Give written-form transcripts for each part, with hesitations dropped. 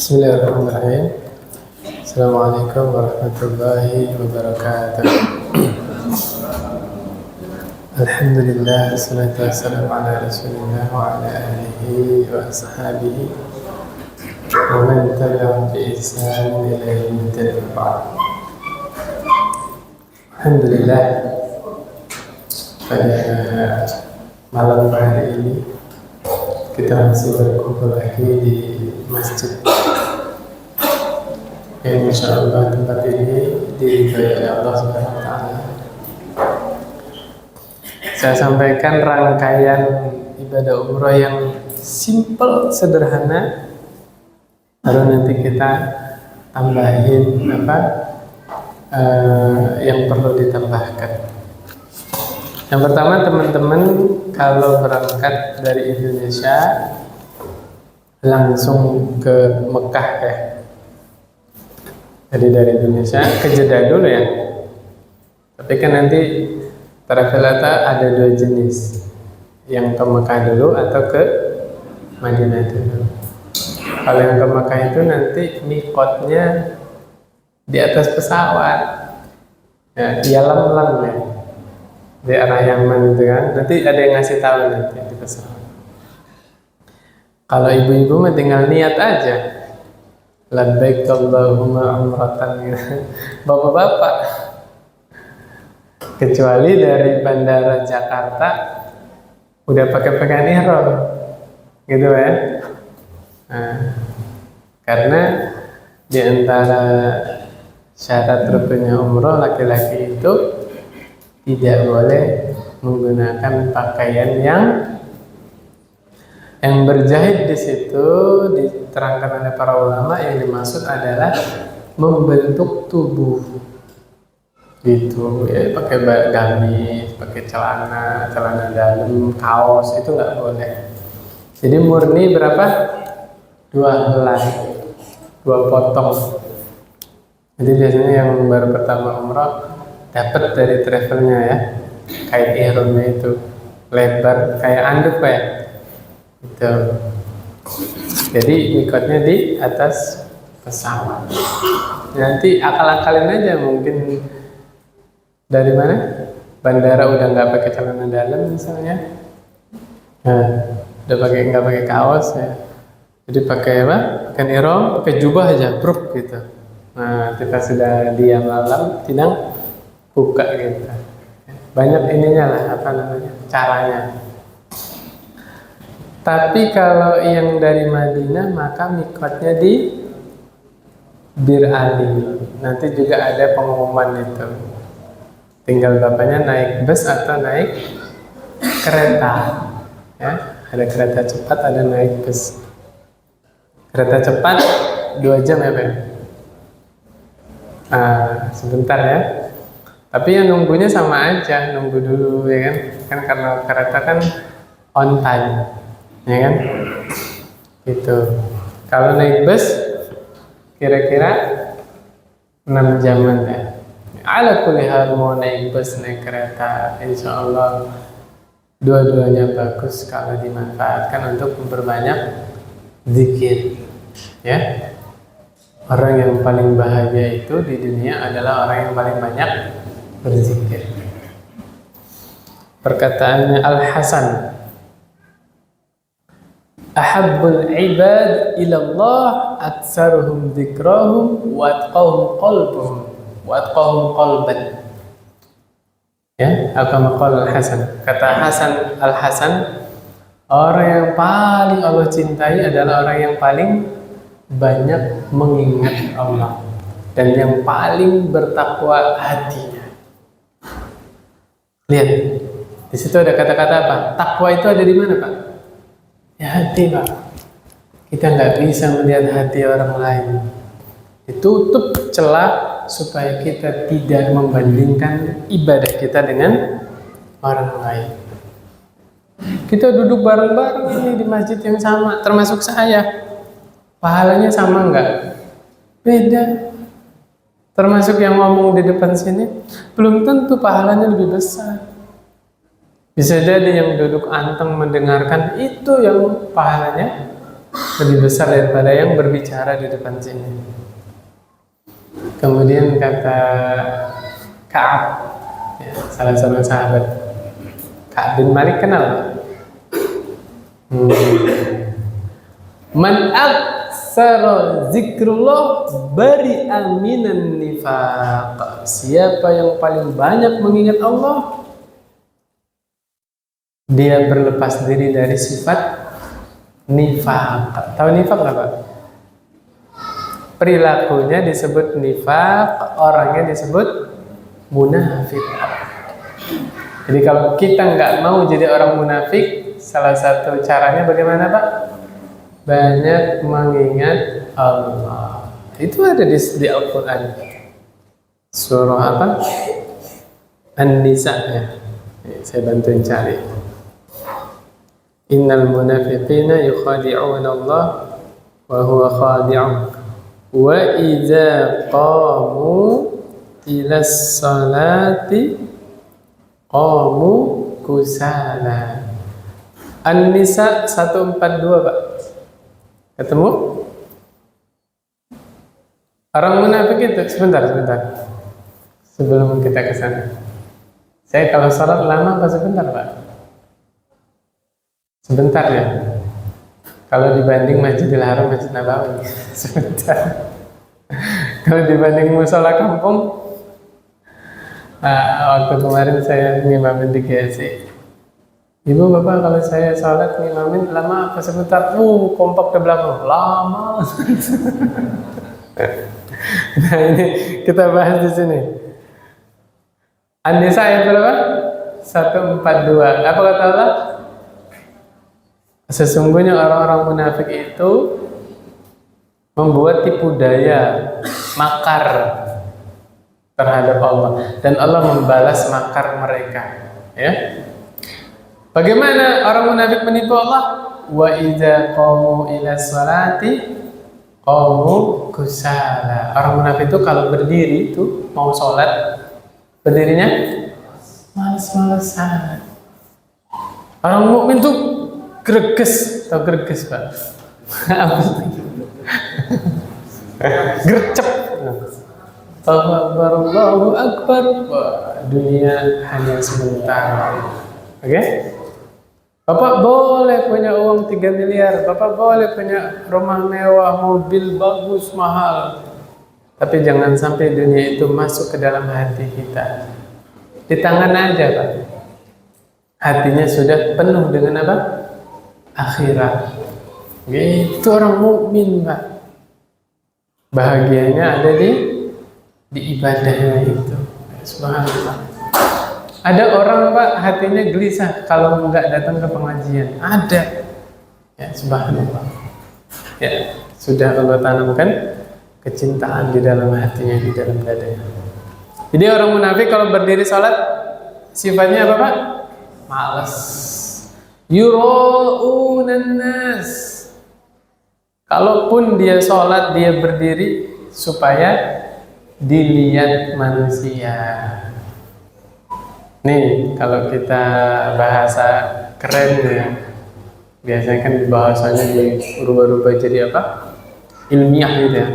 Bismillahirrahmanirrahim. Assalamualaikum warahmatullahi wabarakatuh. Alhamdulillah, wassalatu wassalamu ala rasulillah wa ala alihi wa ashabihi wa man tabi'ahum bi ihsan ila yaumil ba'd. Alhamdulillah, pada malam hari ini kita masih berkumpul lagi di masjid. Insya Allah tempat ini diridhai oleh Allah Subhanahu Wa Taala. Saya sampaikan rangkaian ibadah umroh yang simple, sederhana. Lalu nanti kita tambahin yang perlu ditambahkan. Yang pertama, teman-teman kalau berangkat dari Indonesia langsung ke Mekah ya. Jadi dari Indonesia ke Jeddah dulu ya. Tapi kan nanti travel ada dua jenis, yang ke Mekah dulu atau ke Madinah dulu. Kalau yang ke Mekah itu nanti mikotnya di atas pesawat, ya, di Yalamlam ya, di arah Yaman itu kan. Nanti ada yang ngasih tahu nanti di pesawat. Kalau ibu-ibu mah tinggal niat aja. Labbaik Allahumma umratan gitu. Bapak-bapak, kecuali dari bandara Jakarta udah pakai ihram gitu ya. Nah, karena di antara syarat rukunnya umroh, laki-laki itu tidak boleh menggunakan pakaian yang berjahit. Di situ diterangkan oleh para ulama, yang dimaksud adalah membentuk tubuh gitu ya, pakai gamis, pakai celana dalam, kaos, itu nggak boleh. Jadi murni berapa? 2 helai, 2 potong. Jadi biasanya yang baru pertama umroh dapat dari travelnya ya, kain ihramnya itu lebar kayak anduk ya. Itu. Jadi mikotnya di atas pesawat. Nanti akal-akalin aja, mungkin dari mana? Bandara udah nggak pakai celana dalam misalnya. Nah, udah nggak pakai kaos ya. Jadi pakai apa? Pakai ihram, pakai jubah aja, bruk gitu. Nah, kita sudah diam malam, tidak buka gitu. Banyak ininya lah, caranya. Tapi kalau yang dari Madinah, maka mikotnya di Bir Ali. Nanti juga ada pengumuman itu. Tinggal bapaknya naik bus atau naik kereta. Ya, ada kereta cepat, ada naik bus. Kereta cepat 2 jam ya, Pak? Sebentar ya. Tapi yang nunggunya sama aja, nunggu dulu ya kan? Kan karena kereta kan on time. Ya kan, gitu. Kalau naik bus kira-kira 6 jaman ya. Ala kulli hal, mau naik bus, naik kereta, insya Allah dua-duanya bagus kalau dimanfaatkan untuk memperbanyak zikir. Ya, orang yang paling bahagia itu di dunia adalah orang yang paling banyak berzikir. Perkataannya Al-Hasan, ahabbul ibad ilallah aktsaruhum dzikrahum wa atqahum qalban. Ya, agama qala Al-Hasan. Kata Al-Hasan, orang yang paling Allah cintai adalah orang yang paling banyak mengingat Allah dan yang paling bertakwa hatinya. Lihat, di situ ada kata-kata apa? Takwa itu ada di mana, Pak? Ya, hati, Pak. Kita nggak bisa melihat hati orang lain. Ditutup celah supaya kita tidak membandingkan ibadah kita dengan orang lain. Kita duduk bareng-bareng ini di masjid yang sama, termasuk saya. Pahalanya sama nggak? Beda. Termasuk yang ngomong di depan sini, belum tentu pahalanya lebih besar. Bisa jadi yang duduk anteng mendengarkan itu yang pahalanya lebih besar daripada yang berbicara di depan sini. Kemudian kata Ka'ab, ya, salah satu sahabat, Ka'ab bin Malik kenal. Man aksara zikrullah bari aminan nifaq. Siapa yang paling banyak mengingat Allah, dia berlepas diri dari sifat nifaq. Tahu nifaq apa? Perilakunya disebut nifaq, orangnya disebut munafik. Jadi kalau kita nggak mau jadi orang munafik, salah satu caranya bagaimana, Pak? Banyak mengingat Allah. Itu ada di Al-Quran. Surah apa? An-Nisa, ya. Saya bantuin cari. Innal munafiqina yukhadi'una Allah wa huwa khadi'un. Wa idza qamu ila salati qamu kusala. An-Nisa 142, Pak. Ketemu? Orang munafik itu, sebentar. Sebelum kita ke sana. Saya kalau salat lama apa sebentar, Pak? Sebentar ya. Kalau dibanding Masjidil Haram, Masjid Nabawi, sebentar. Kalau dibanding musola kampung, waktu kemarin saya ngimamin di GSI. Ibu bapak, kalau saya sholat ngimamin lama apa sebentar? Kompak ke belakang, lama. Nah ini kita bahas di sini. An-Nisa ayat berapa? 142. Apa kata Allah? Sesungguhnya orang-orang munafik itu membuat tipu daya, makar terhadap Allah, dan Allah membalas makar mereka. Ya. Bagaimana orang munafik menipu Allah? Wa idza qamu ila sholati qamu kusala. Orang munafik itu kalau berdiri itu mau sholat, berdirinya malas-malasan. Orang mukmin tuh greges, atau greges, Pak? Gercep. Allahu akbar. Dunia hanya sebentar. Oke? Bapak boleh punya uang 3 miliar, Bapak boleh punya rumah mewah, mobil bagus, mahal. Tapi jangan sampai dunia itu masuk ke dalam hati kita. Di tangan aja, Pak. Hatinya sudah penuh dengan apa? Akhirat. Itu orang mukmin, Pak. Bahagianya ada di ibadahnya itu. Subhanallah. Ada orang, Pak, hatinya gelisah kalau nggak datang ke pengajian. Ada. Ya, subhanallah. Ya, sudah Allah tanamkan kecintaan di dalam hatinya, di dalam dadanya. Jadi orang munafik kalau berdiri sholat, sifatnya apa, Pak? Malas. Yura'unan nas. Kalaupun dia sholat, dia berdiri supaya dilihat manusia. Nih, kalau kita bahasa keren ya, biasanya kan bahasanya dirubah-rubah jadi apa? Ilmiah gitu ya.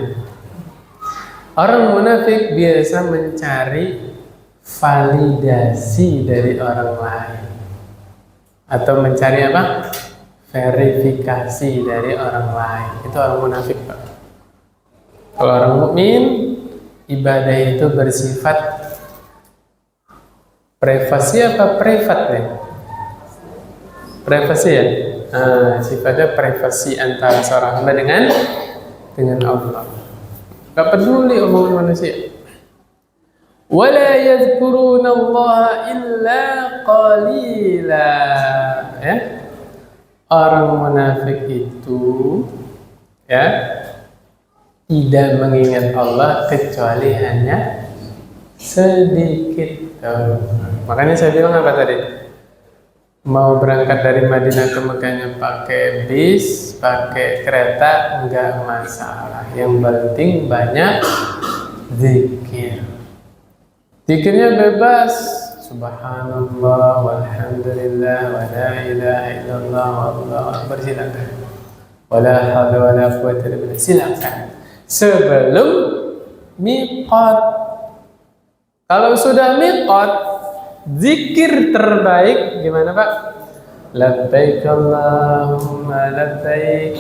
Orang munafik biasa mencari validasi dari orang lain, atau mencari apa? Verifikasi dari orang lain. Itu orang munafik, Pak. Kalau orang mukmin, ibadah itu bersifat privasi apa privat nih? Privasi ya? Sifatnya privasi antara seorang hamba dengan Allah. Gak peduli omongan manusia. Wala yadhkuruna Allah illa qalila. Ya? Orang munafik itu ya tidak mengingat Allah kecuali hanya sedikit. Makanya saya bilang apa tadi? Mau berangkat dari Madinah ke Mekahnya pakai bis, pakai kereta, enggak masalah. Yang penting banyak zikir. Zikirnya bebas. Subhanallah walhamdulillah wa la ilaha illallah wallahu akbar, silakan. Wala haula wala quwwata illa billah. Silakan. Sebelum miqat. Kalau sudah miqat, zikir terbaik gimana Pak? Labbaik Allahumma labbaik,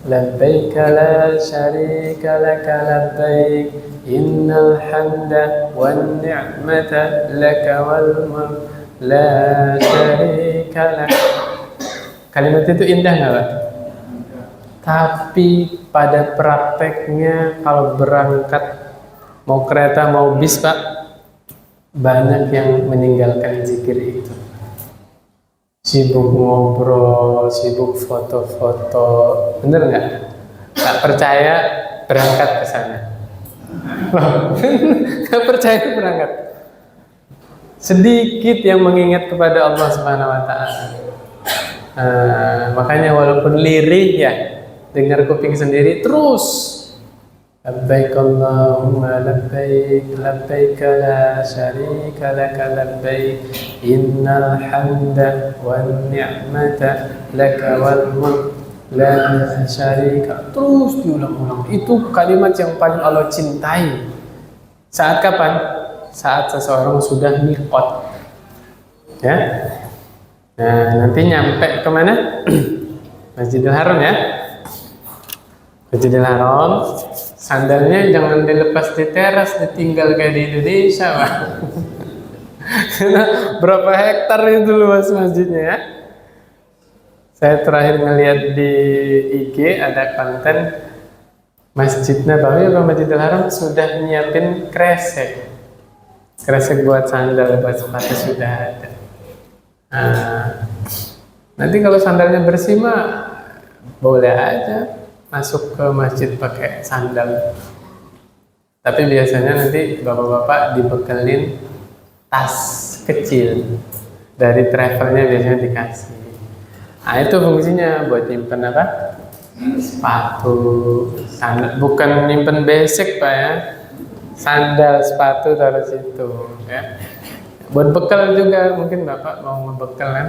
labbaik la syarika laka labbaik, innal hamda wan ni'mata laka wal mulk la syarika lak. Kalimat itu indah nggak Pak? Tapi pada prakteknya kalau berangkat mau kereta mau bis Pak, banyak yang meninggalkan zikir itu. Sibuk ngobrol, sibuk foto-foto, bener nggak? Tak percaya berangkat ke sana. Nggak percaya berangkat. Sedikit yang mengingat kepada Allah Subhanahu Wa Taala. Makanya walaupun lirih ya, dengar kuping sendiri terus. Labbaik Allahumma labbaik, labbaik la syarika laka labbaik, innal hamda wan ni'mata laka wal mulk la syarika. Terus diulang-ulang. Itu kalimat yang paling Allah cintai. Saat kapan? Saat seseorang sudah miqat. Ya. Nah, nanti nyampe kemana? Masjidil Haram ya. Masjidil Haram. Sandalnya jangan dilepas di teras, ditinggal kayak di Indonesia, Pak. Karena berapa hektar itu luas masjidnya ya. Saya terakhir ngeliat di IG ada konten Masjid Nabawi atau Masjidil Haram sudah nyiapin kresek. Kresek buat sandal, buat sepatu sudah ada. Nanti kalau sandalnya bersih mah boleh aja masuk ke masjid pakai sandal. Tapi biasanya nanti bapak-bapak dibekelin tas kecil dari travelnya, biasanya dikasih. Nah itu fungsinya buat nyimpen apa? Sepatu, sandal. Bukan nyimpen basic Pak ya. Sandal, sepatu taruh situ ya. Buat bekal juga, mungkin bapak mau ngebekal kan?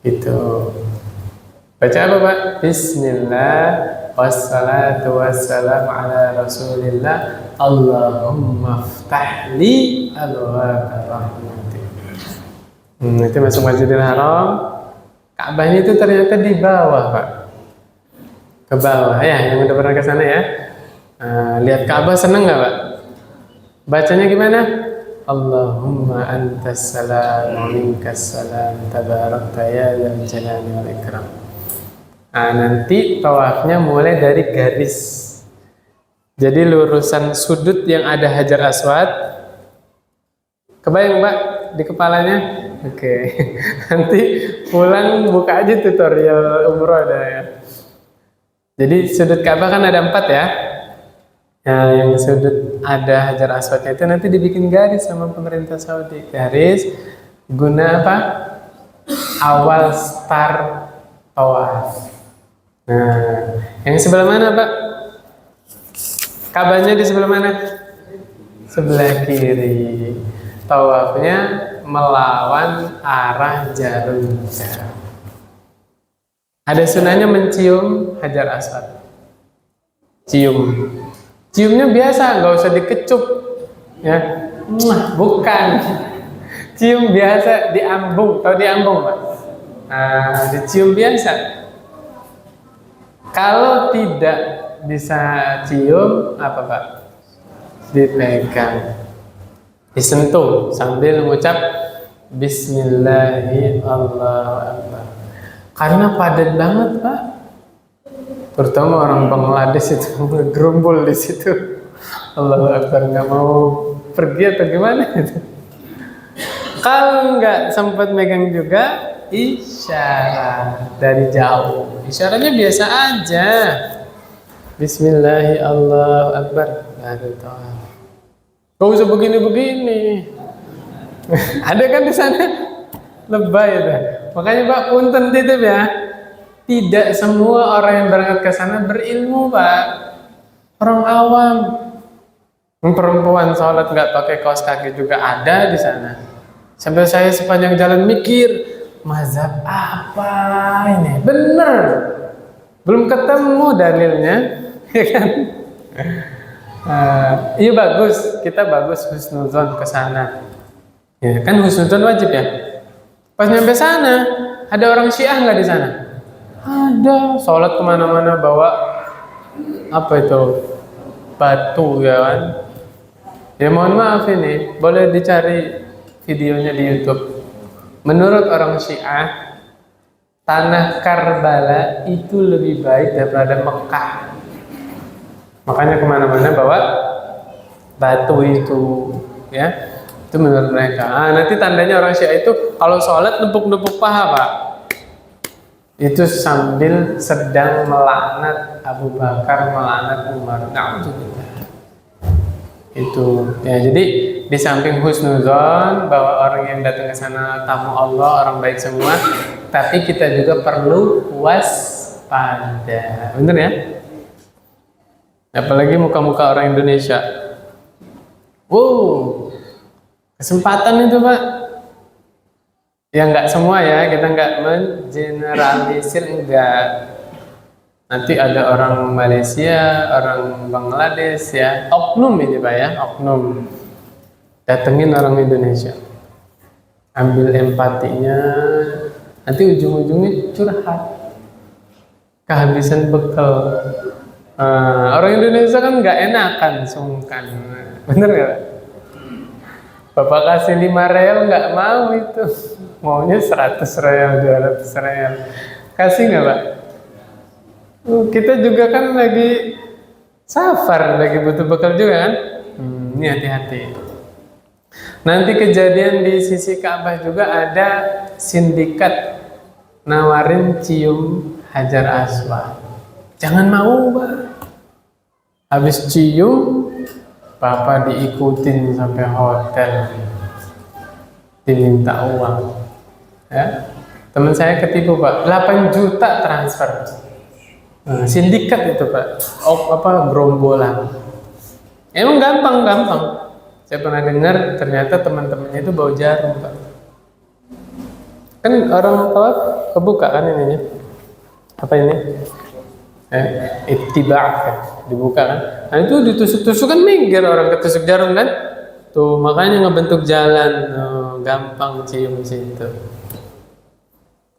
Gitu. Baca apa Pak? Bismillah, wassalatu wassalamu ala rasulillah, Allahumma ftahli abwaaba rahmatik. Itu masuk Masjidil Haram. Ka'bahnya itu ternyata di bawah Pak. Ke bawah ya, yang udah pernah ke sana ya. Lihat Ka'bah seneng nggak Pak? Bacanya gimana? Allahumma antas salam wa minkas salam tabarakta ya dzal jalali wal ikram. Nanti tawafnya mulai dari garis. Jadi lurusan sudut yang ada Hajar Aswad. Kebayang Pak di kepalanya? Oke. Nanti pulang buka aja tutorial umroh ada ya. Jadi sudut Ka'bah kan ada 4 ya. Yang sudut ada Hajar Aswadnya itu nanti dibikin garis sama pemerintah Saudi. Garis guna apa? Awal start tawaf. Nah, yang sebelah mana Pak? Ka'bahnya di sebelah mana? Sebelah kiri. Tawafnya melawan arah jarum jam. Ada sunahnya mencium Hajar Aswad. Cium. Ciumnya biasa, nggak usah dikecup. Ya, bukan. Cium biasa diambung. Tahu diambung Pak? Dicium biasa. Kalau tidak bisa cium, apa Pak? Dipegang, disentuh sambil mengucap Bismillahirrahmanirrahim, Allahu Akbar. Karena padat banget Pak, terutama orang Bangladesh itu ngegerumbul di situ. Allahu Akbar, nggak mau pergi atau gimana itu. Kalau nggak sempat megang juga, isyarat dari jauh. Isyaratnya biasa aja. Bismillahirrahmanirrahim, Allahu Akbar, baru tawaf. Gak usah begini-begini. Ada kan di sana? Lebay itu. Makanya Pak punten titip ya. Tidak semua orang yang berangkat ke sana berilmu Pak. Orang awam. Perempuan sholat nggak pakai kaos kaki juga ada di sana. Sampai saya sepanjang jalan mikir, mazhab apa ini? Bener. Belum ketemu dalilnya, ya kan? Iya bagus, kita bagus husnuzon ke sana. Ya kan husnuzon wajib ya. Pas nyampe sana, ada orang Syiah nggak di sana? Ada, sholat kemana-mana bawa apa itu batu ya kan? Ya mohon maaf ini, boleh dicari videonya di YouTube. Menurut orang Syiah, tanah Karbala itu lebih baik daripada Mekah. Makanya kemana-mana bawa batu itu, ya. Itu menurut mereka. Nanti tandanya orang Syiah itu kalau sholat nepuk-nepuk paha, Pak. Itu sambil sedang melaknat Abu Bakar, melaknat Umar. Na'udzubillah. Itu ya, jadi di samping husnuzon bahwa orang yang datang ke sana tamu Allah, orang baik semua, tapi kita juga perlu waspada, bener ya? Apalagi muka-muka orang Indonesia. Kesempatan itu Pak. Ya nggak semua ya, kita nggak mengeneralisir, enggak. Nanti ada orang Malaysia, orang Bangladesh ya, oknum ini Pak ya, oknum. Datengin orang Indonesia, ambil empatinya, nanti ujung-ujungnya curhat, kehabisan bekal. Orang Indonesia kan nggak enakan, sungkan, bener nggak Pak? Bapak kasih 5 real nggak mau itu, maunya 100 real, 200 real, kasih nggak Pak? Kita juga kan lagi safar, lagi butuh bekal juga kan? Ini hati-hati. Nanti kejadian di sisi Ka'bah juga ada sindikat nawarin cium Hajar Aswad. Jangan mau Pak. Habis cium, Bapak diikutin sampai hotel, diminta uang. Ya, teman saya ketipu Pak, 8 juta transfer. Sindikat itu Pak, gerombolan. Emang gampang. Saya pernah dengar ternyata teman-temannya itu bawa jarum Pak. Kan orang tawaf kebuka kan ininya. Apa ini? Ittiba' kan, dibuka kan. Nah itu ditusuk-tusuk kan minggir orang ketusuk jarum kan. Tuh makanya ngebentuk jalan, gampang cium situ.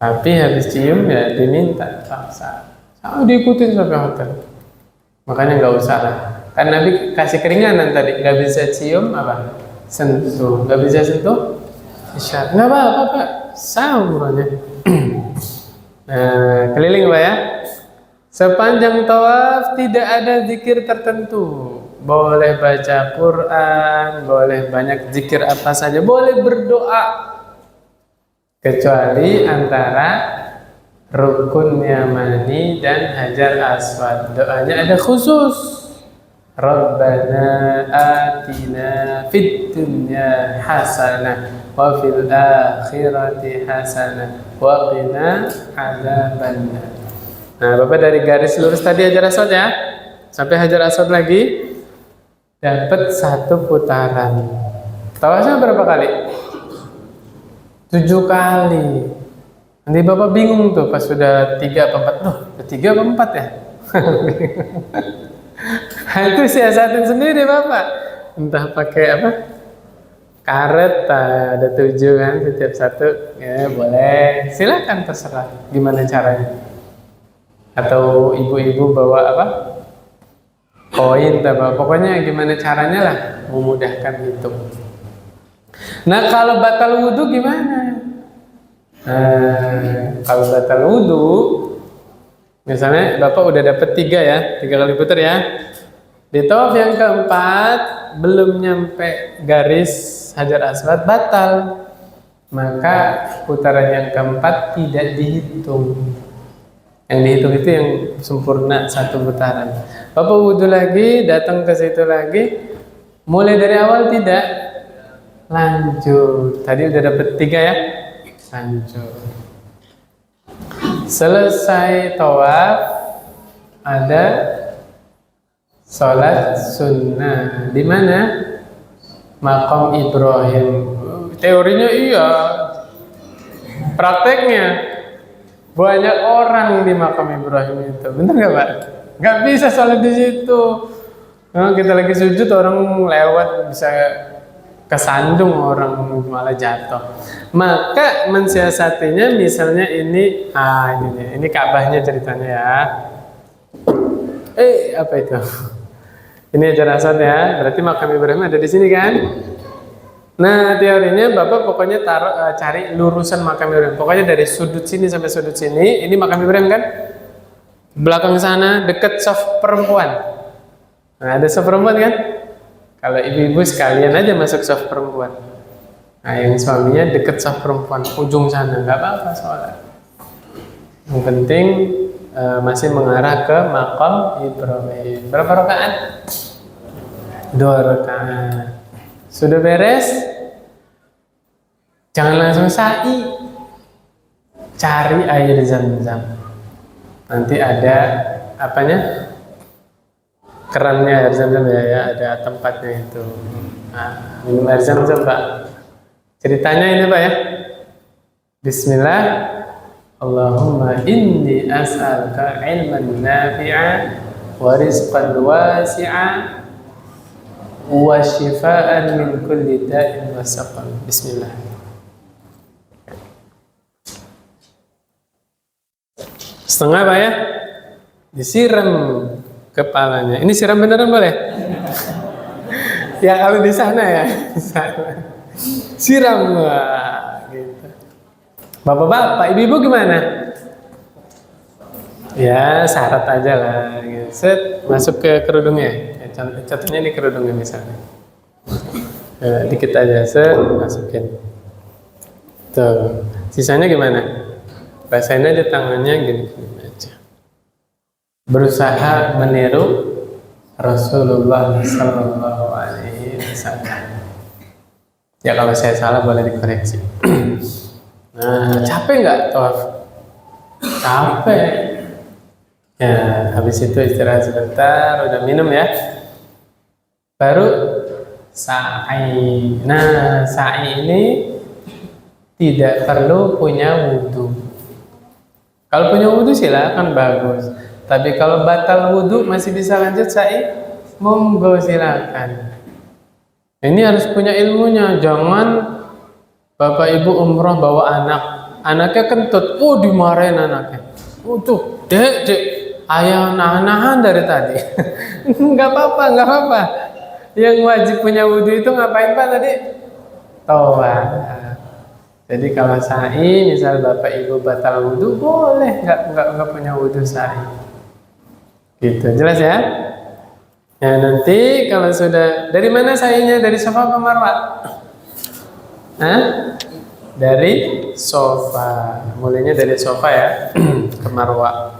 Tapi habis cium ya diminta paksa. Diikutin sampai hotel. Makanya nggak usah lah. Kan Nabi kasih keringanan tadi, nggak bisa cium apa? Sentuh, nggak bisa sentuh? Isyarat. Nggak apa-apa Pak, saurannya. Nah, keliling Pak ya. Sepanjang tawaf tidak ada zikir tertentu. Boleh baca Quran, boleh banyak zikir apa saja, boleh berdoa. Kecuali antara Rukun Yamani dan Hajar Aswad, doanya ada khusus. Rabbana atina fid dunya hasanah wa fil akhirati hasanah wa qina adzabannar. Nah, Bapak dari garis lurus tadi Hajar Aswad ya, sampai Hajar Aswad lagi dapat 1 putaran. Tawafnya berapa kali? 7 kali. Nanti Bapak bingung tuh pas sudah 3 apa 4. Loh, 3 apa 4 ya? Nah, itu siasatin sendiri Bapak. Entah pakai apa? Karet, ada 7 kan setiap satu. Ya boleh. Silakan terserah gimana caranya. Atau ibu-ibu bawa apa? Koin apa? Pokoknya gimana caranya lah memudahkan itu. Nah, kalau batal wudhu gimana? Kalau batal wudhu, misalnya Bapak udah dapat 3 ya, 3 kali putar ya. Di tawaf yang keempat belum nyampe garis Hajar Aswad batal, maka putaran yang keempat tidak dihitung. Yang dihitung itu yang sempurna 1 putaran. Bapak wudhu lagi, datang ke situ lagi, mulai dari awal tidak, lanjut. Tadi udah dapat 3 ya. Lanjut. Selesai tawaf ada sholat sunnah. Di mana? Maqam Ibrahim. Teorinya iya, prakteknya Banyak orang di makam Ibrahim itu, bener nggak Pak? Nggak bisa sholat di situ. Nah, kita lagi sujud orang lewat bisa kesandung, orang malah jatuh. Maka mensiasatinya misalnya ini, ini Ka'bahnya ceritanya ya. Apa itu? Ini Hajar Aswad ya, berarti makam Ibrahim ada di sini kan? Nah teorinya Bapak pokoknya cari lurusan makam Ibrahim. Pokoknya dari sudut sini sampai sudut sini, ini makam Ibrahim kan? Belakang sana deket soft perempuan. Nah ada soft perempuan kan? Kalau ibu-ibu sekalian aja masuk soft perempuan. Nah yang suaminya deket soft perempuan, ujung sana, nggak apa-apa soalnya. Yang penting masih mengarah ke makam Ibrahim. Berapa rakaat? 2 rakaat. Sudah beres? Jangan langsung sa'i. Cari air zam-zam. Nanti ada apanya? Kerannya air zam-zam ya, ada tempatnya itu. Nah, minum air zam-zam Pak. Ceritanya ini Pak ya. Bismillah. Allahumma inni as'aluka ilman nafi'a wa rizqan wasi'a wa shifaan min kulli da'in wa saqam. Bismillah. Setengah Pak ya. Disiram kepalanya. Ini siram beneran boleh? Ya kalau di sana ya. Siram gitu. Bapak-bapak, ibu-ibu gimana? Ya syarat aja lah. Gitu. Set, masuk ke kerudungnya. Contohnya ini kerudungnya misalnya. Dikit aja, set, masukin. Tuh, sisanya gimana? Basahin aja tangannya gini aja. Berusaha meniru Rasulullah Sallallahu Alaihi Wasallam. Ya kalau saya salah boleh dikoreksi. Nah, capek nggak tawaf? Capek. Ya, habis itu istirahat sebentar, udah minum ya. Baru sa'i. Nah, sa'i ini tidak perlu punya wudhu. Kalau punya wudhu silakan bagus. Tapi kalau batal wudhu masih bisa lanjut sa'i, monggo silakan. Ini harus punya ilmunya. Jangan Bapak Ibu umroh bawa anaknya kentut, dimarahin anaknya. Tuh, dek, ayah nahan-nahan dari tadi. Nggak apa-apa. Yang wajib punya wudhu itu ngapain Pak tadi? Tawaf. Jadi kalau sa'i, misal Bapak Ibu batal wudhu, boleh nggak punya wudhu sa'i. Gitu, jelas ya? Ya nanti kalau sudah, dari mana sa'inya? Dari Safa ke Marwa? Dari Safa. Mulainya dari Safa ya ke Marwa.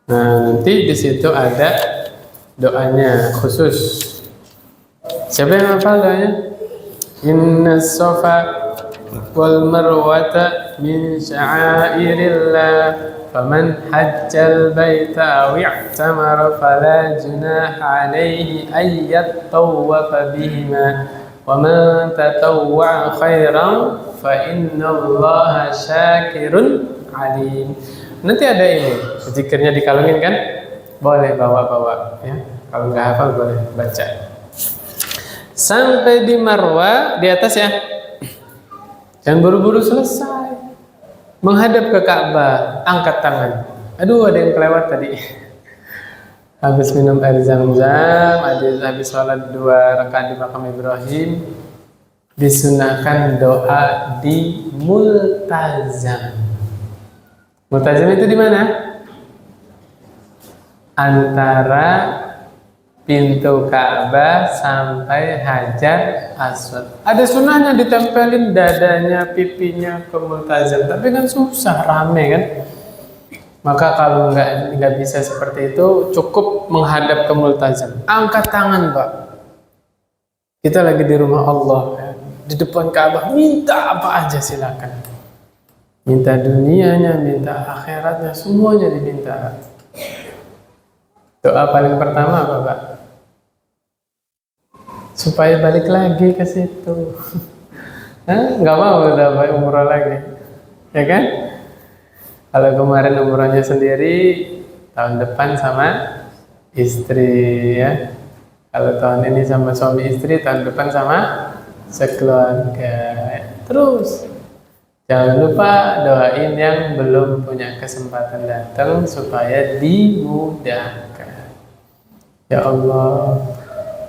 Nah nanti di situ ada doanya khusus. Siapa yang hafal doanya? Inna Safa wal Marwata min sya'airillah faman hajjal baita aw i'tamara fala junaha alayhi ay yattawafa bihima wa man tatawwa'a khairan fa innallaha syakirun alim. Nanti ada ini, zikirnya dikalungin kan? Boleh bawa-bawa ya. Kalau nggak hafal boleh baca. Sampai di Marwa di atas ya. Jangan buru-buru selesai. Menghadap ke Ka'bah, angkat tangan. Aduh, ada yang kelewat tadi. Habis minum air zam-zam, habis sholat 2 rakaat di makam Ibrahim, disunahkan doa di multazam. Multazam itu di mana? Antara pintu Ka'bah sampai Hajar Aswad. Ada sunahnya ditempelin dadanya, pipinya ke multazam, tapi kan susah, rame kan. Maka kalau nggak bisa seperti itu, cukup menghadap ke multazam. Angkat tangan Pak. Kita lagi di rumah Allah, ya. Di depan Ka'bah, minta apa aja silakan. Minta dunianya, minta akhiratnya, semuanya diminta. Doa paling pertama apa Pak? Supaya balik lagi ke situ. Nggak mau udah umroh lagi, ya kan? Kalau kemarin umrohnya sendiri, tahun depan sama istri ya. Kalau tahun ini sama suami istri, tahun depan sama sekeluarga. Terus jangan lupa doain yang belum punya kesempatan datang supaya dimudahkan. Ya Allah,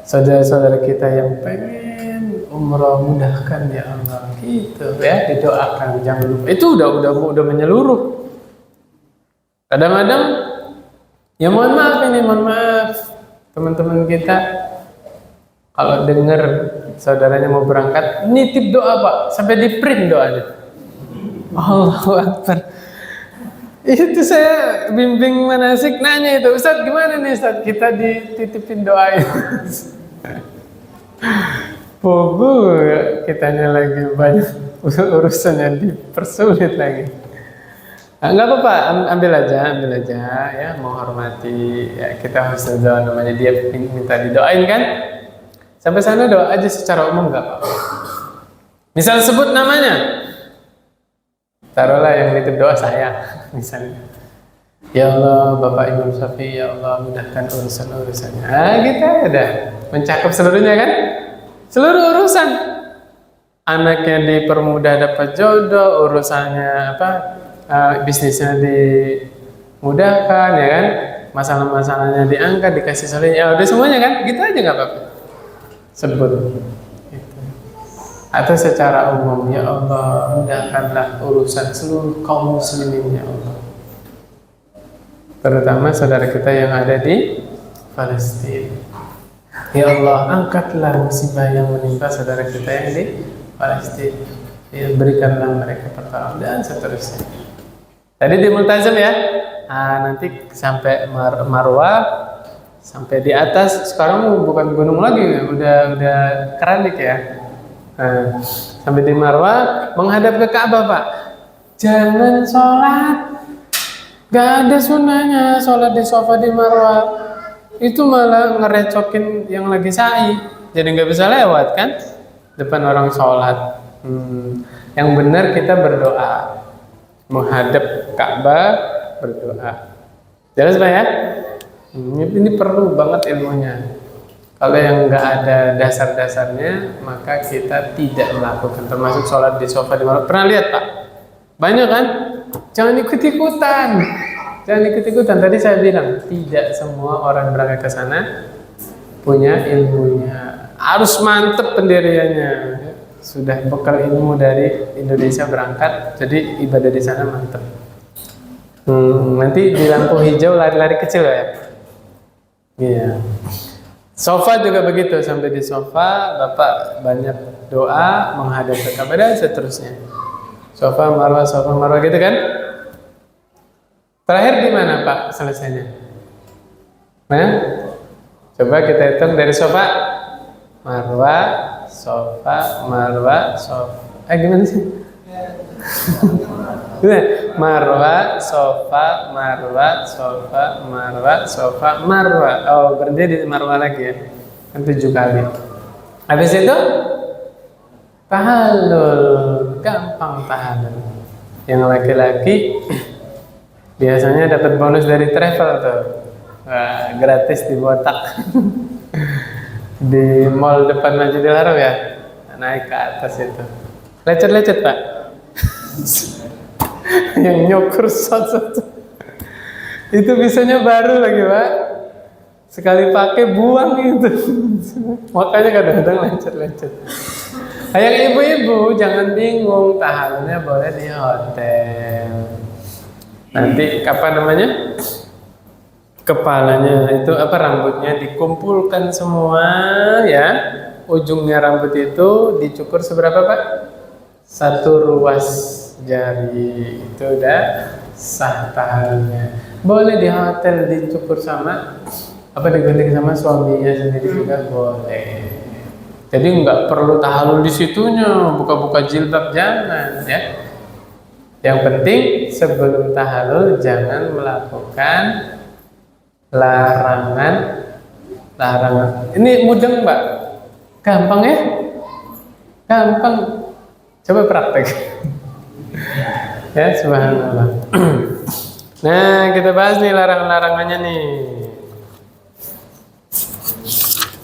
saudara-saudara kita yang pengen umroh mudahkan ya Allah, gitu ya, didoakan. Jangan lupa. Itu udah menyeluruh. Kadang-kadang ya mohon maaf teman-teman kita kalau dengar saudaranya mau berangkat nitip doa Pak, sampai di print doanya. Allahu Akbar. Itu saya bimbing manasik nanya itu, Ustaz gimana nih Ustaz, kita dititipin doain. Bobo kitanya lagi banyak urusannya dipersulit lagi. Enggak apa-apa, ambil aja ya, menghormati ya, kita harus doa, namanya dia minta didoain kan. Sampai sana doa aja secara umum enggak apa-apa. Misal sebut namanya. Taruhlah yang nitip doa saya misalnya. Ya Allah, Bapak Imam Syafi'i, ya Allah mudahkan urusan-urusannya. Kita udah mencakup seluruhnya kan? Seluruh urusan. Anaknya dipermudah dapat jodoh, urusannya bisnisnya dimudahkan ya kan, masalah-masalahnya diangkat, dikasih solusi, ya udah semuanya kan, gitu aja nggak apa-apa sebut gitu. Atau secara umum, ya Allah mudahkanlah urusan seluruh kaum muslimin ya Allah, terutama saudara kita yang ada di Palestina. Ya Allah angkatlah musibah yang menimpa saudara kita yang di Palestina, ya berikanlah mereka pertolongan dan seterusnya. Tadi di Multazam ya, nanti sampai Marwah, sampai di atas. Sekarang bukan gunung lagi, udah keramik ya. Sampai di Marwah, menghadap ke Ka'bah Pak. Jangan sholat, gak ada sunnahnya sholat di sofa di Marwah. Itu malah ngerecokin yang lagi sa'i, jadi nggak bisa lewat kan, depan orang sholat. Yang benar kita berdoa. Menghadap Ka'bah berdoa. Jelas Pak ya? Ini perlu banget ilmunya. Kalau yang nggak ada dasar-dasarnya, maka kita tidak melakukan. Termasuk sholat di sofa di Marwah. Pernah lihat Pak? Banyak kan? Jangan ikut-ikutan. Jangan ikut-ikutan. Tadi saya bilang tidak semua orang berangkat ke sana punya ilmunya. Harus mantep pendiriannya. Sudah bekal ilmu dari Indonesia berangkat, jadi ibadah di sana mantap. Nanti di lampu hijau lari-lari kecil ya. Iya. Sofa juga begitu, sampai di sofa Bapak banyak doa menghadap ke Ka'bah dan seterusnya. Sofa Marwah gitu kan? Terakhir di mana Pak selesainya? Nah, coba kita hitung dari sofa Marwah. Sofa, Marwah, sofa. Gimana sih? Marwah, sofa, Marwah, sofa, Marwah, sofa, Marwah. Oh, berarti di Marwah lagi ya. Kan 7 kali. Habis itu tahallul, gampang tahallul. Yang laki-laki biasanya dapat bonus dari travel tuh. Wah, gratis di botak. Di mall depan Masjidil Haram ya, naik ke atas itu, lecet Pak. Yang nyukur satu itu bisanya baru lagi Pak, sekali pakai buang itu. Makanya kadang-kadang lecet. Yang ibu-ibu jangan bingung, tahallulnya boleh di hotel. Nanti kepalanya itu rambutnya dikumpulkan semua ya, ujungnya rambut itu dicukur seberapa Pak? 1 ruas jari, itu udah sah tahallulnya. Boleh di hotel dicukur digunting sama suaminya sendiri juga boleh. Jadi nggak perlu tahallul di situnya, buka-buka jilbab, jangan ya. Yang penting sebelum tahallul jangan melakukan larangan. Ini mudeng Mbak, gampang ya, gampang. Coba praktek. Ya subhanallah. Nah, kita bahas nih larangan-larangannya nih.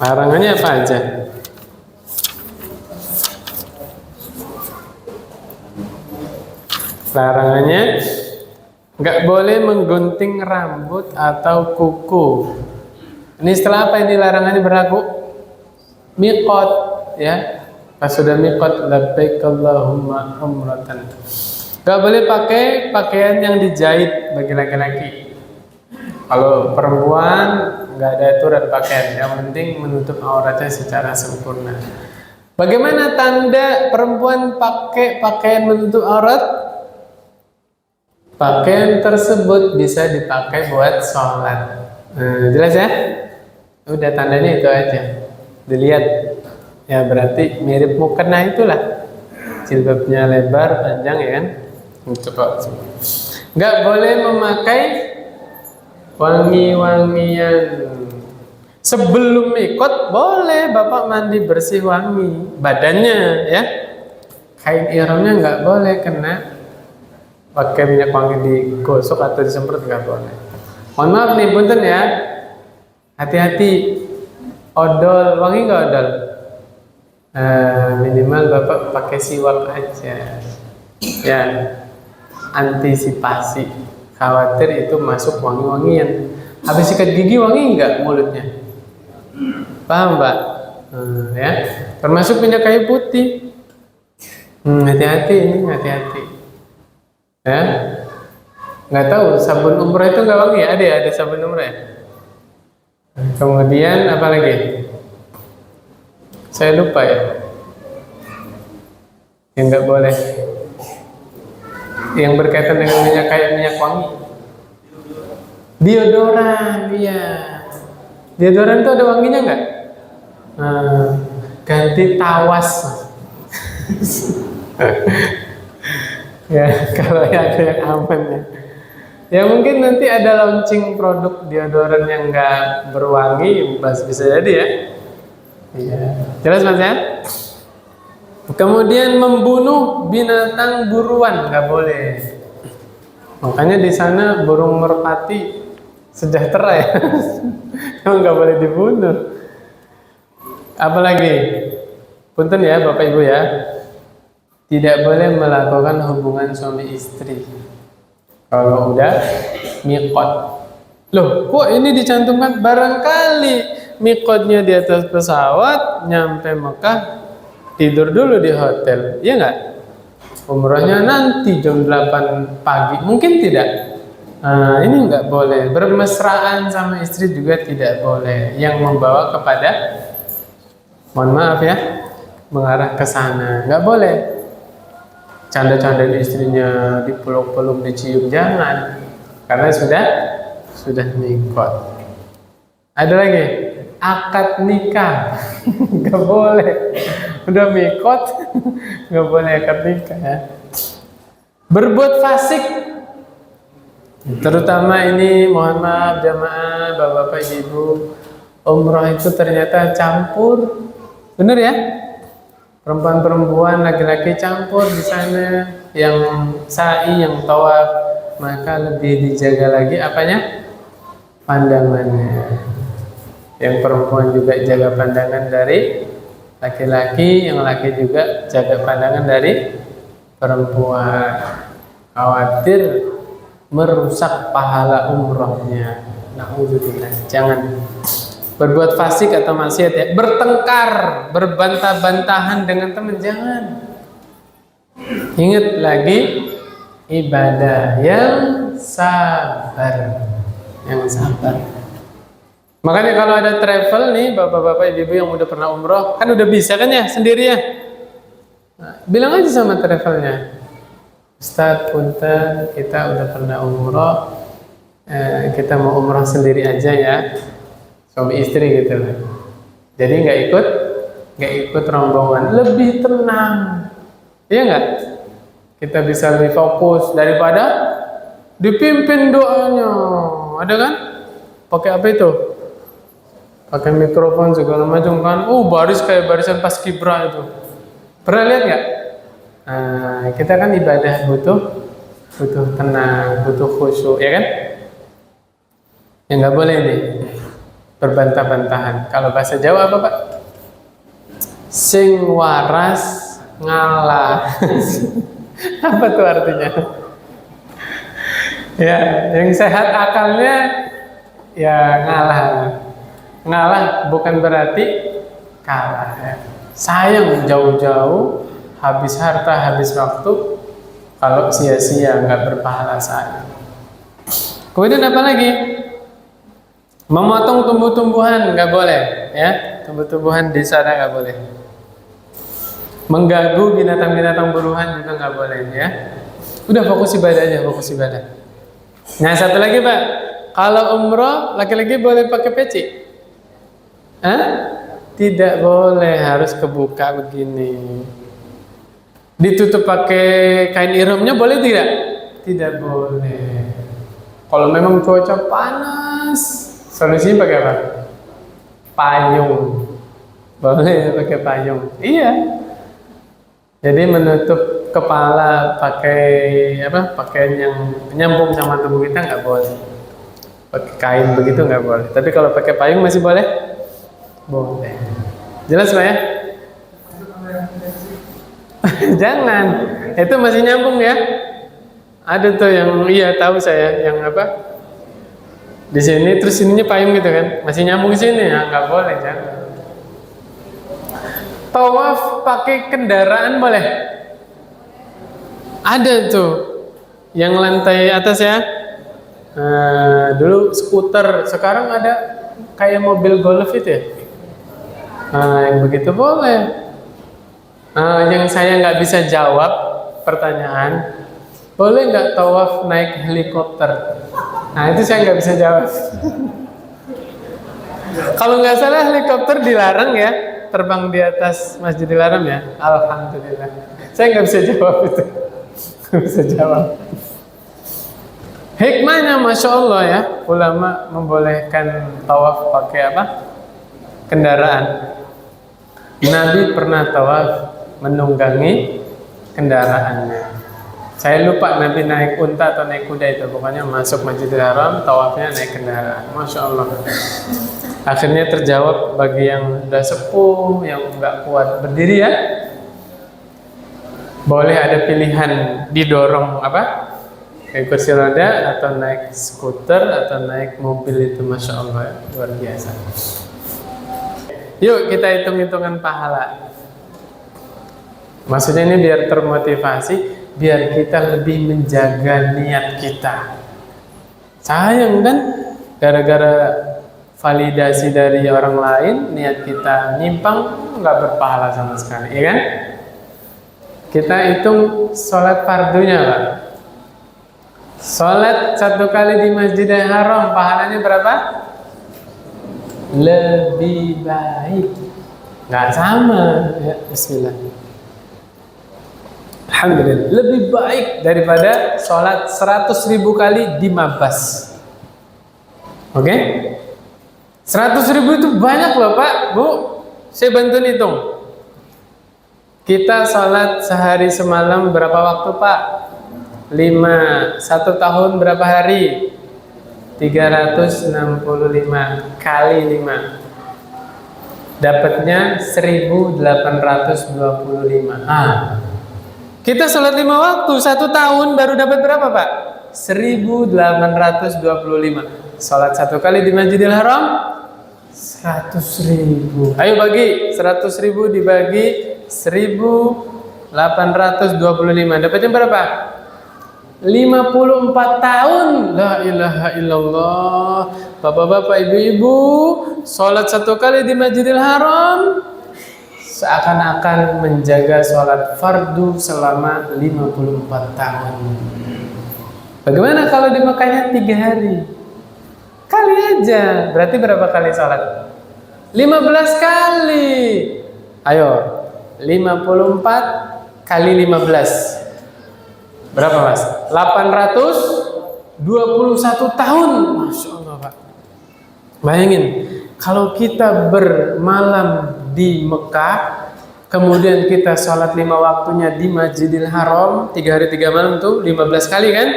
Larangannya apa aja? Larangannya nggak boleh menggunting rambut atau kuku. Ini setelah apa ini larangannya berlaku? Miqat, ya. Pas sudah miqat, labbaik Allahumma umratan. Nggak boleh pakai pakaian yang dijahit bagi laki-laki. Kalau perempuan nggak ada aturan pakaian, yang penting menutup auratnya secara sempurna. Bagaimana tanda perempuan pakai pakaian menutup aurat? Pakaian tersebut bisa dipakai buat sholat. Jelas ya? Udah tandanya itu aja. Dilihat, ya berarti mirip mukena itulah. Jilbabnya lebar, panjang ya kan? Coba. Nggak boleh memakai wangi-wangian. Sebelum ikut boleh bapak mandi bersih wangi badannya ya. Kain ihramnya nggak boleh kena pakai minyak wangi digosok atau disemprot, nggak boleh. Mohon maaf nih punten ya. Hati-hati. Odol wangi nggak odol? Minimal bapak pakai siwak aja. Ya. Antisipasi. Khawatir itu masuk wangi-wangian. Habis sikat gigi wangi nggak mulutnya? Paham mbak? Ya, termasuk minyak kayu putih. Hati-hati ini, hati-hati. Ya, nggak tahu sabun umrah itu nggak wangi ya? Ada sabun umrah ya? Kemudian apa lagi? Saya lupa ya. Yang nggak boleh. Yang berkaitan dengan minyak kayu, minyak wangi. Deodoran, iya. Deodoran itu ada wanginya nggak? Ganti tawas. Ya, kalau ada yang aman ya. Ya mungkin nanti ada launching produk deodoran yang nggak berwangi, bisa jadi ya. Iya. Jelas mas ya? Kemudian membunuh binatang buruan nggak boleh. Makanya di sana burung merpati sejahtera ya. Emang nggak boleh dibunuh. Apalagi, punten ya bapak ibu ya, tidak boleh melakukan hubungan suami istri kalau udah miqat. Loh, kok ini dicantumkan? Barangkali miqatnya di atas pesawat, nyampe Mekah tidur dulu di hotel, iya nggak? Umrahnya nanti jam 8 pagi, mungkin tidak. Ini nggak boleh. Bermesraan sama istri juga tidak boleh. Yang membawa kepada, mohon maaf ya, mengarah ke sana, nggak boleh. Canda-candain istrinya, dipeluk-peluk, dicium, jangan, karena sudah miqat. Ada lagi, akad nikah, nggak boleh. Udah miqat, nggak boleh akad nikah ya. Berbuat fasik, terutama ini mohon maaf jamaah, bapak-bapak, ibu, umrah itu ternyata campur, bener ya? Perempuan-perempuan, laki-laki campur di sana, yang sa'i, yang tawaf, maka lebih dijaga lagi apanya? Pandangannya. Yang perempuan juga jaga pandangan dari laki-laki, yang laki juga jaga pandangan dari perempuan. Khawatir merusak pahala umrohnya. Na'udzubillah. Jangan berbuat fasik atau maksiat ya. Bertengkar, berbantah-bantahan dengan teman, jangan. Ingat lagi, ibadah yang sabar. Yang sabar. Makanya kalau ada travel nih, bapak-bapak, ibu-ibu yang udah pernah umroh, kan udah bisa kan ya sendiri ya. Nah, bilang aja sama travelnya, Ustadz, punten, kita udah pernah umroh, kita mau umroh sendiri aja ya, suami istri gitu. Jadi nggak ikut rombongan, lebih tenang, iya nggak? Kita bisa lebih fokus daripada dipimpin doanya, ada kan? Pakai apa itu? Pakai mikrofon segala macam kan? Baris kayak barisan pas kibra itu. Pernah lihat nggak? Kita kan ibadah butuh butuh tenang, butuh khusyuk, ya kan? Ya nggak boleh nih berbantah-bantahan. Kalau bahasa Jawa apa Pak? Sing waras ngalah. Apa tuh artinya? Ya, yang sehat akalnya ya ngalah. Ngalah bukan berarti kalah. Ya. Sayang jauh-jauh, habis harta, habis waktu, kalau sia-sia nggak berpahala sayang. Kemudian apa lagi? Memotong tumbuh-tumbuhan nggak boleh, ya. Tumbuh-tumbuhan di sana nggak boleh. Mengganggu binatang-binatang buruan juga nggak boleh, ya. Udah fokus ibadah aja, fokus ibadah. Nah, satu lagi Pak, kalau umroh laki-laki boleh pakai peci? Hah? Tidak boleh, harus kebuka begini. Ditutup pakai kain ihramnya boleh tidak? Tidak boleh. Kalau memang cuaca panas, solusinya pakai apa? Payung. Boleh pakai payung. Iya. Jadi menutup kepala pakai apa? Pakaian yang nyambung sama tubuh kita nggak boleh. Pakai kain begitu nggak boleh. Tapi kalau pakai payung masih boleh? Boleh. Jelas Pak ya? Jangan. Itu masih nyambung ya. Ada tuh yang iya tahu saya yang apa? Di sini terus ininya payung gitu kan? Masih nyambung sini ya? Nggak boleh, jangan. Tawaf pakai kendaraan boleh? Ada tuh yang lantai atas ya. Dulu skuter, sekarang ada kayak mobil golf itu ya. Yang begitu boleh. Yang saya nggak bisa jawab pertanyaan, boleh nggak tawaf naik helikopter? Nah itu saya nggak bisa jawab. Kalau nggak salah helikopter dilarang ya, terbang di atas Masjidil Haram ya. Alhamdulillah. Saya nggak bisa jawab itu. Nggak bisa jawab. Hikmahnya Masya Allah ya, ulama membolehkan tawaf pakai apa? Kendaraan. Nabi pernah tawaf menunggangi kendaraannya. Saya lupa Nabi naik unta atau naik kuda itu. Pokoknya masuk Masjidil Haram, tawafnya naik kendaraan. Masya Allah. Akhirnya terjawab bagi yang udah sepuh, yang nggak kuat berdiri ya. Boleh ada pilihan didorong apa? Naik kursi roda atau naik skuter atau naik mobil itu. Masya Allah, luar biasa. Yuk kita hitung-hitungan pahala. Maksudnya ini biar termotivasi, biar kita lebih menjaga niat kita. Sayang kan, gara-gara validasi dari orang lain, niat kita nyimpang, nggak berpahala sama sekali, ya kan? Kita hitung sholat fardunya Pak. Sholat 1 kali di Masjidil Haram, pahalanya berapa? Lebih baik. Nggak sama ya, bismillah. Alhamdulillah, lebih baik daripada sholat 100.000 kali di Mabas. Oke? 100.000 itu banyak loh Pak, Bu. Saya bantu hitung. Kita sholat sehari semalam berapa waktu Pak? 5. 1 tahun berapa hari? 365 kali 5. Dapatnya 1825. Kita sholat 5 waktu 1 tahun baru dapat berapa Pak? 1825. Sholat 1 kali di Masjidil Haram 100.000. Ayo bagi 100.000 dibagi 1825. Dapatnya berapa? 54 tahun. La ilaha illallah. Bapak-bapak, ibu-ibu, sholat 1 kali di Masjidil Haram seakan-akan menjaga sholat fardu selama 54 tahun. Bagaimana kalau di Mekahnya 3 hari? Kali aja. Berarti berapa kali sholat? 15 kali. Ayo, 54 kali 15. Berapa Mas? 821 tahun. Masya Allah Pak. Bayangin, kalau kita bermalam di Mekah kemudian kita sholat 5 waktunya di Masjidil Haram 3 hari 3 malam tuh 15 kali kan,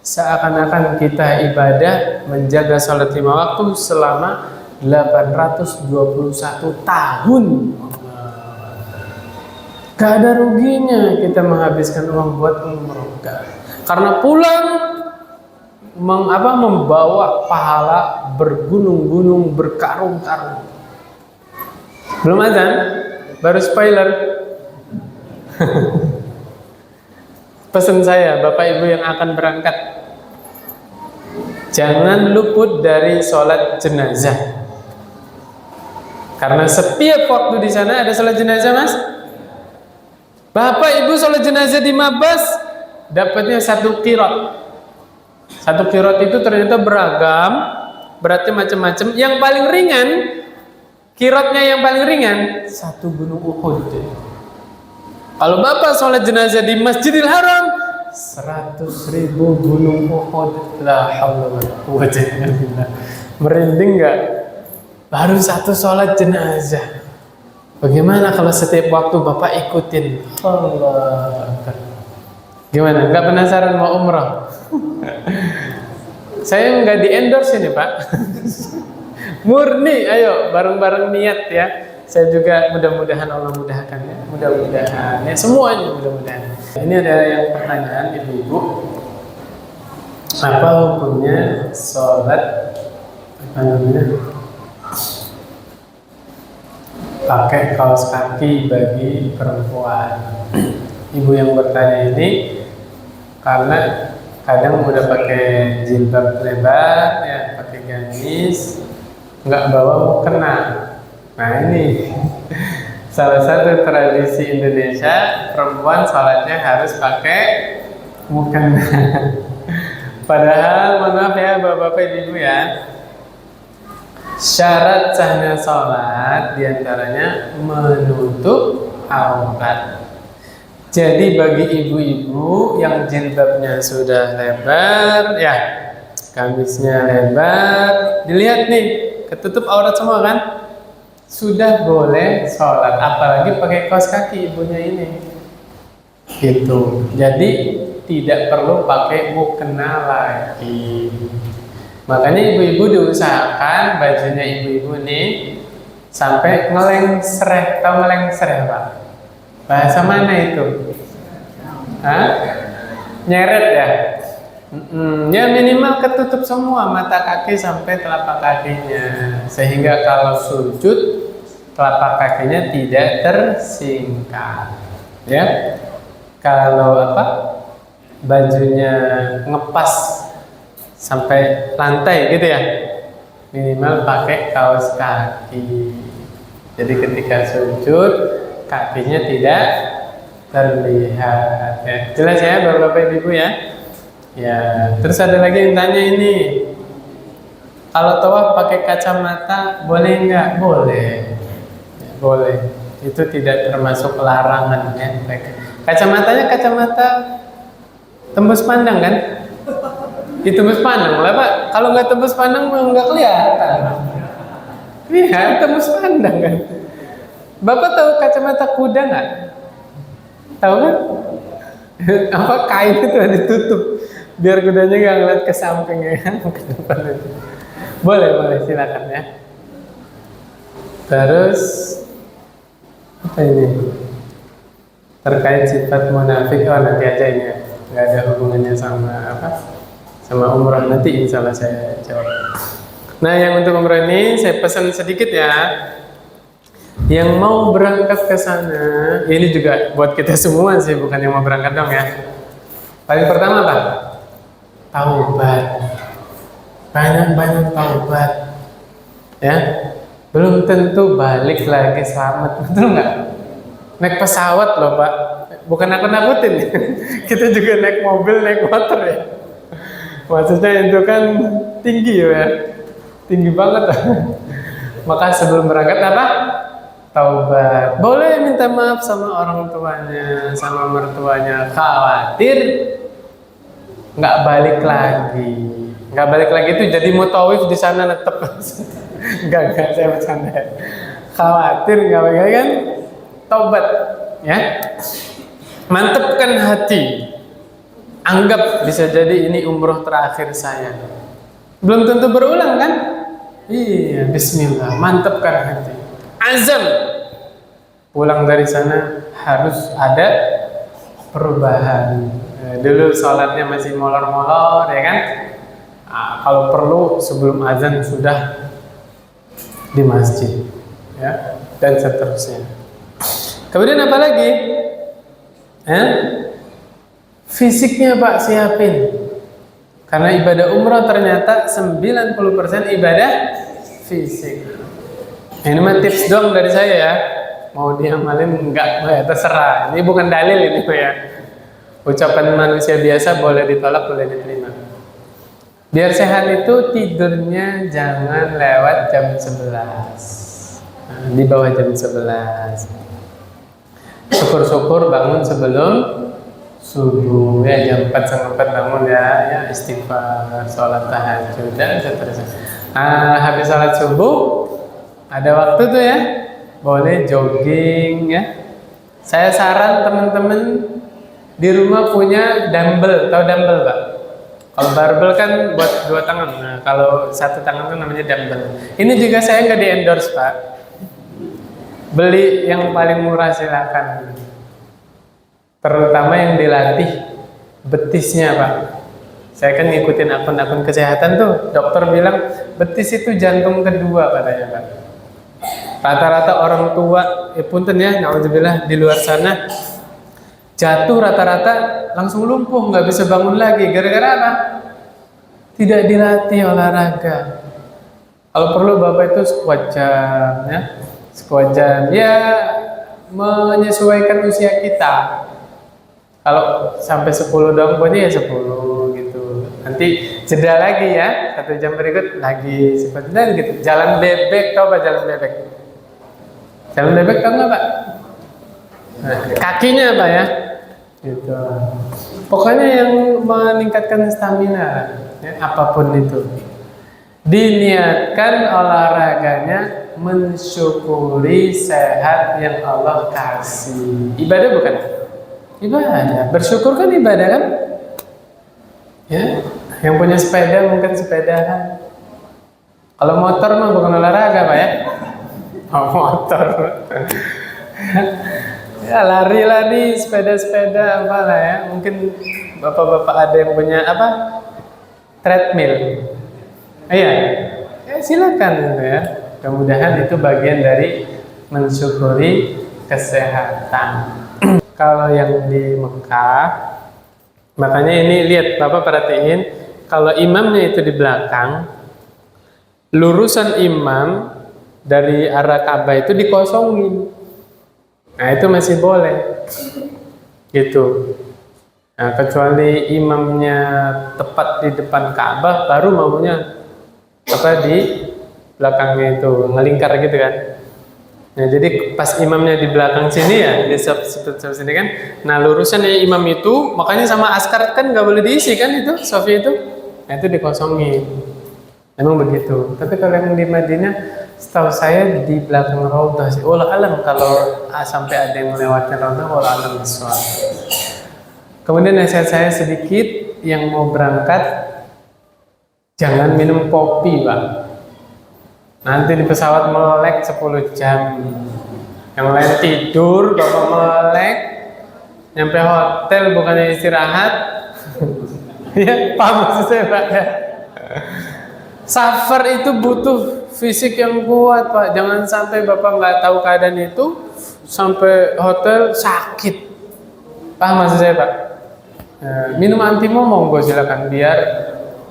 seakan-akan kita ibadah menjaga sholat 5 waktu selama 821 tahun. Gak ada ruginya kita menghabiskan uang buat umroh, karena pulang membawa pahala bergunung-gunung, berkarung-karung. Belum azan, baru spoiler. Pesan saya, Bapak Ibu yang akan berangkat, jangan luput dari sholat jenazah. Karena setiap waktu di sana ada sholat jenazah, Mas. Bapak Ibu sholat jenazah di Mabas dapatnya 1 qirot. 1 qirot itu ternyata beragam, beratnya macam-macam. Yang paling ringan, qirotnya yang paling ringan 1 gunung Uhud. Kalau Bapak sholat jenazah di Masjidil Haram 100.000 gunung Uhud. La haula wala quwwata illa billah. Merinding nggak? Baru 1 sholat jenazah. Bagaimana kalau setiap waktu Bapak ikutin? Allah. Gimana? Nggak penasaran mau umrah? Saya nggak di-endorse ini, Pak. Murni, ayo bareng-bareng niat ya. Saya juga mudah-mudahan Allah mudahkan ya. Mudah-mudahan ya, semuanya mudah-mudahan. Ini ada yang pertanyaan ibu-ibu. Apa hukumnya sholat pakai kaos kaki bagi perempuan? Ibu yang bertanya ini karena kadang udah pakai jilbab lebar ya, pakai gamis, nggak bawa mukena. Nah ini salah satu tradisi Indonesia, perempuan sholatnya harus pakai mukena. Padahal mohon maaf ya bapak-bapak ibu ya, syarat sahnya sholat diantaranya menutup aurat. Jadi bagi ibu-ibu yang jilbabnya sudah lebar ya, gamisnya lebar, dilihat nih ketutup aurat semua kan, sudah boleh sholat. Apalagi pakai kaos kaki ibunya ini gitu. Jadi tidak perlu pakai mukena lagi. Makanya ibu-ibu diusahakan bajunya ibu-ibu nih sampai ngelengsreh. Tahu ngelengsreh Pak? Bahasa mana itu? Hah? Nyeret ya? Ya minimal ketutup semua mata kaki sampai telapak kakinya, sehingga kalau sujud telapak kakinya tidak tersingkap. Ya, kalau bajunya ngepas sampai lantai gitu ya, minimal pakai kaos kaki. Jadi ketika sujud kakinya tidak terlihat. Ya, jelas ya bapak-bapak ibu ya. Ya, terus ada lagi yang tanya ini, kalau tawaf pakai kacamata boleh nggak? Boleh, ya, boleh. Itu tidak termasuk larangan ya. Kacamatanya kacamata tembus pandang kan? Ditembus pandang lah Pak. Kalau nggak tembus pandang nggak kelihatan. Iya, tembus pandang kan. Bapak tahu kacamata kuda nggak? Tahu kan? Apa kain itu ditutup biar kudanya nggak ngeliat ke samping ya, ke depan itu. Boleh silakan ya. Terus apa ini? Terkait sifat munafik, nanti aja ini ya. Nggak ada hubungannya sama sama umrah, nanti insya Allah saya jawab. Nah yang untuk umrah ini saya pesan sedikit ya. Yang mau berangkat ke sana, ini juga buat kita semua sih, bukan yang mau berangkat dong ya. Paling pertama apa? Taubat. Banyak taubat. Ya. Belum tentu balik lagi selamat, betul nggak? Naik pesawat loh Pak. Bukan nakut-nakutin. Kita juga naik mobil, naik motor ya. Maksudnya itu kan tinggi ya. Tinggi banget. Maka sebelum berangkat taubat. Boleh minta maaf sama orang tuanya, sama mertuanya. Khawatir nggak balik lagi. Nggak balik lagi itu jadi mutawif di sana tetap. Enggak, saya bercanda. Khawatir nggak balik lagi kan? taubat, ya. Mantapkan hati. Anggap bisa jadi ini umroh terakhir saya. Belum tentu berulang kan? Iya, bismillah, mantapkan hati. Azam. Pulang dari sana harus ada perubahan. Dulu sholatnya masih molor-molor, ya kan? Kalau perlu sebelum azan sudah di masjid, ya, dan seterusnya. Kemudian apa lagi? Fisiknya Pak siapin. Karena ibadah umroh ternyata 90% ibadah fisik. Ini mah tips doang dari saya ya. Mau diamalin enggak, ya terserah. Ini bukan dalil ini ya. Ucapan manusia biasa boleh ditolak, boleh diterima. Biar sehat itu tidurnya jangan lewat jam 11. Di bawah jam 11. Syukur-syukur bangun sebelum subuh, ya jam 4 sampai 4 bangun ya istighfar, sholat tahajud dan seterusnya. Habis sholat subuh ada waktu tuh ya, boleh jogging ya. Saya saran teman-teman di rumah punya dumbbell, tahu dumbbell Pak? Kalau barbel kan buat 2 tangan, nah kalau 1 tangan itu namanya dumbbell. Ini juga saya nggak di endorse Pak. Beli yang paling murah silakan. Terutama yang dilatih betisnya Pak. Saya kan ngikutin akun-akun kesehatan tuh, dokter bilang betis itu jantung kedua katanya Pak. Rata-rata orang tua, punten ya, naudzubillah, di luar sana jatuh rata-rata langsung lumpuh, nggak bisa bangun lagi. Gara-gara apa? Tidak dilatih olahraga. Kalau perlu Bapak itu squat jam ya. Squat jam ya, menyesuaikan usia kita. Kalau sampai 10 doang pokoknya ya 10 gitu. Nanti jeda lagi ya, 1 jam berikut lagi seperti itu gitu. Jalan bebek, tahu Pak jalan bebek? Jalan bebek tahu nggak Pak? Nah, kakinya Pak ya, gitu. Pokoknya yang meningkatkan stamina, ya, apapun itu. Diniatkan olahraganya mensyukuri sehat yang Allah kasih. Ibadah bukan? Ibadah. Bersyukur kan ibadah kan? Ya, yang punya sepeda mungkin sepedahan. Kalau motor mah bukan olahraga Pak ya? Oh, motor. Ya lari-lari, sepeda-sepeda apalah ya. Mungkin bapak-bapak ada yang punya apa? Treadmill. Iya. Ya silakan gitu ya. Mudah-mudahan itu bagian dari mensyukuri kesehatan. Kalau yang di Mekah, makanya ini lihat Bapak perhatiin, kalau imamnya itu di belakang, lurusan imam dari arah Ka'bah itu dikosongin. Nah itu masih boleh, gitu. Nah kecuali imamnya tepat di depan Ka'bah, baru maunya apa di belakangnya itu ngelingkar gitu kan. Nah jadi pas imamnya di belakang sini ya, di sebelah sini kan. Nah lurusannya imam itu, makanya sama askar kan nggak boleh diisi kan itu, sofi itu. Nah itu dikosongin. Emang begitu. Tapi kalau yang di Madinah, setahu saya di belakang Raudhah sih. Wallah alam kalau sampai ada yang melewati Raudhah, wallah alam bisawab. Kemudian nasihat saya sedikit, yang mau berangkat jangan minum kopi Pak. Nanti di pesawat melek 10 jam. Yang lain tidur, Bapak melek. Nyampe hotel bukannya istirahat. Ya, paham maksud saya Pak ya. Safar itu butuh fisik yang kuat Pak. Jangan sampai Bapak nggak tahu keadaan itu sampai hotel sakit. Paham maksud saya Pak? Minum antimo monggo silakan biar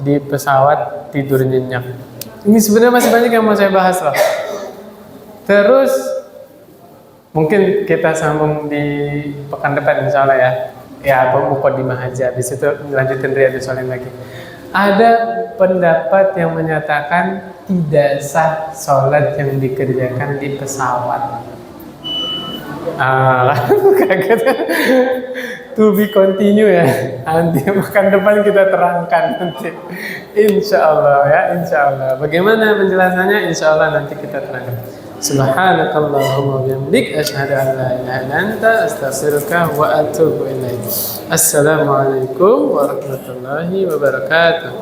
di pesawat tidur nyenyak. Ini sebenarnya masih banyak yang mau saya bahas loh. Terus mungkin kita sambung di pekan depan insya Allah ya. Ya Muqaddimah aja. Habis itu lanjutin Riyadhus Shalihin lagi. Ada pendapat yang menyatakan tidak sah sholat yang dikerjakan di pesawat. Kaget. To be continue ya. Nanti pekan depan kita terangkan nanti. Insya Allah ya, insya Allah. Bagaimana penjelasannya? Insya Allah nanti kita terangkan. Subhanakallahumma wa bihamdik asyhadu an la ilaha illa anta astaghfiruka wa atubu ilaik. Assalamualaikum warahmatullahi wabarakatuh.